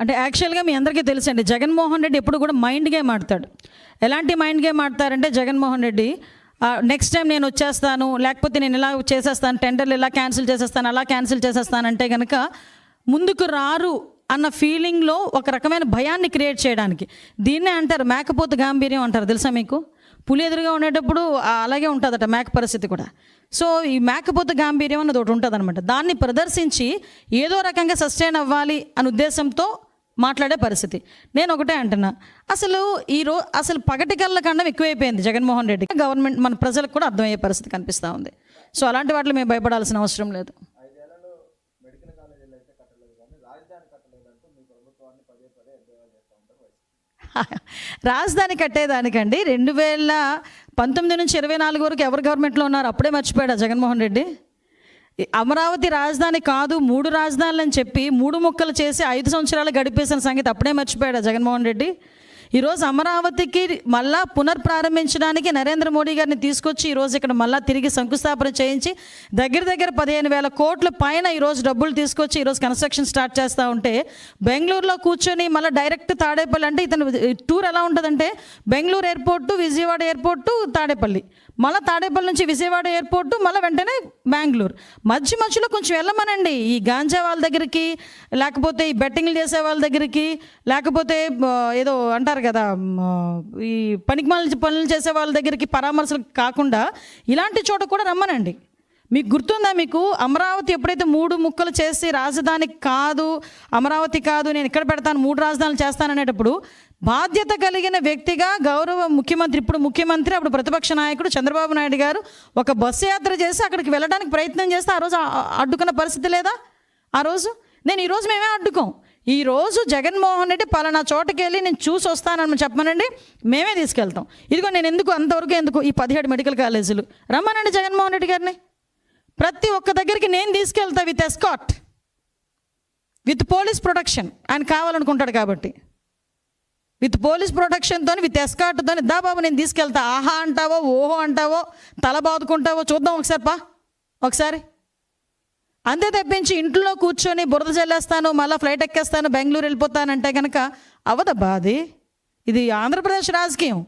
అంటే యాక్చువల్గా మీ అందరికీ తెలుసండి, జగన్మోహన్ రెడ్డి ఎప్పుడు కూడా మైండ్ గేమ్ ఆడతాడు. ఎలాంటి మైండ్ గేమ్ ఆడతారంటే జగన్మోహన్ రెడ్డి నెక్స్ట్ టైం నేను వచ్చేస్తాను, లేకపోతే నేను ఇలా చేసేస్తాను, టెండర్లు ఇలా క్యాన్సిల్ చేసేస్తాను, అలా క్యాన్సిల్ చేసేస్తానంటే కనుక ముందుకు రారు అన్న ఫీలింగ్లో ఒక రకమైన భయాన్ని క్రియేట్ చేయడానికి. దీన్నే అంటారు మేకపోతు గాంభీర్యం అంటారు. తెలుసా మీకు? పులి ఎదురుగా ఉండేటప్పుడు అలాగే ఉంటుందట మేక పరిస్థితి కూడా. సో ఈ మేకపోతు గాంభీర్యం అన్నది ఒకటి ఉంటుంది అనమాట. దాన్ని ప్రదర్శించి ఏదో రకంగా సస్టైన్ అవ్వాలి అనే ఉద్దేశంతో మాట్లాడే పరిస్థితి. నేను ఒకటే అంటున్నా, అసలు పగటి కళ్ళ కండం ఎక్కువైపోయింది జగన్మోహన్ రెడ్డి. గవర్నమెంట్ మన ప్రజలకు కూడా అర్థమయ్యే పరిస్థితి కనిపిస్తూ ఉంది. సో అలాంటి వాటిలో మేము భయపడాల్సిన అవసరం లేదు. రాజధాని కట్టేదానికండి 2019 నుంచి 24 వరకు ఎవరు గవర్నమెంట్లో ఉన్నారు? అప్పుడే మర్చిపోయాడా జగన్మోహన్ రెడ్డి? అమరావతి రాజధాని కాదు 3 రాజధానులు అని చెప్పి 3 ముక్కలు చేసి 5 సంవత్సరాలు గడిపేసిన సంగతి అప్పుడే మర్చిపోయాడా జగన్మోహన్ రెడ్డి? ఈరోజు అమరావతికి మళ్ళా పునర్ప్రారంభించడానికి నరేంద్ర మోడీ గారిని తీసుకొచ్చి ఈరోజు ఇక్కడ మళ్ళీ తిరిగి శంకుస్థాపన చేయించి దగ్గర 15,000 కోట్ల పైన ఈరోజు డబ్బులు తీసుకొచ్చి ఈరోజు కన్స్ట్రక్షన్ స్టార్ట్ చేస్తూ ఉంటే బెంగళూరులో కూర్చొని మళ్ళీ డైరెక్ట్ తాడేపల్లి, అంటే ఇతను టూర్ ఎలా ఉంటుందంటే బెంగళూరు ఎయిర్పోర్టు, విజయవాడ ఎయిర్పోర్టు, తాడేపల్లి, మళ్ళీ తాడేపల్లి నుంచి విజయవాడ ఎయిర్పోర్టు, మళ్ళీ వెంటనే బెంగళూరు. మధ్యలో కొంచెం వెళ్ళమనండి ఈ గాంజా వాళ్ళ దగ్గరికి, లేకపోతే ఈ బెట్టింగ్లు చేసే వాళ్ళ దగ్గరికి, లేకపోతే ఏదో అంటారు కదా ఈ పనికిమాలిన పనులు చేసే వాళ్ళ దగ్గరికి పరామర్శలు కాకుండా ఇలాంటి చోట కూడా రమ్మనండి. మీకు గుర్తుందా? మీకు అమరావతి ఎప్పుడైతే 3 ముక్కలు చేసి రాజధాని కాదు, అమరావతి కాదు, నేను ఇక్కడ పెడతాను 3 రాజధానులు చేస్తాననేటప్పుడు బాధ్యత కలిగిన వ్యక్తిగా గౌరవ ముఖ్యమంత్రి, ఇప్పుడు ముఖ్యమంత్రి, అప్పుడు ప్రతిపక్ష నాయకుడు చంద్రబాబు నాయుడు గారు ఒక బస్సు యాత్ర చేసి అక్కడికి వెళ్ళడానికి ప్రయత్నం చేస్తే ఆ రోజు అడ్డుకున్న పరిస్థితి లేదా? ఆ రోజు ఈరోజు మేమే అడ్డుకోం. ఈరోజు జగన్మోహన్ రెడ్డి పలానా చోటకి వెళ్ళి నేను చూసి వస్తానని చెప్పమనండి, మేమే తీసుకెళ్తాం. ఇదిగో నేను అంతవరకు ఎందుకు ఈ 17 మెడికల్ కాలేజీలు రమ్మనండి జగన్మోహన్ రెడ్డి గారిని. ప్రతి ఒక్క దగ్గరికి నేను తీసుకెళ్తా with escort, with police protection. ఆయన కావాలనుకుంటాడు కాబట్టి విత్ పోలీస్ ప్రొటెక్షన్తో, విత్ ఎస్కాట్తో దా బాబు నేను తీసుకెళ్తా. ఆహా అంటావో, ఓహో అంటావో, తల బాదుకుంటావో చూద్దాం ఒకసారి. అంతే తప్పించి ఇంట్లో కూర్చొని బురద చల్లేస్తాను, మళ్ళీ ఫ్లైట్ ఎక్కేస్తాను, బెంగళూరు వెళ్ళిపోతానంటే కనుక అవదబ్బా. ఇది ఆంధ్రప్రదేశ్ రాజకీయం.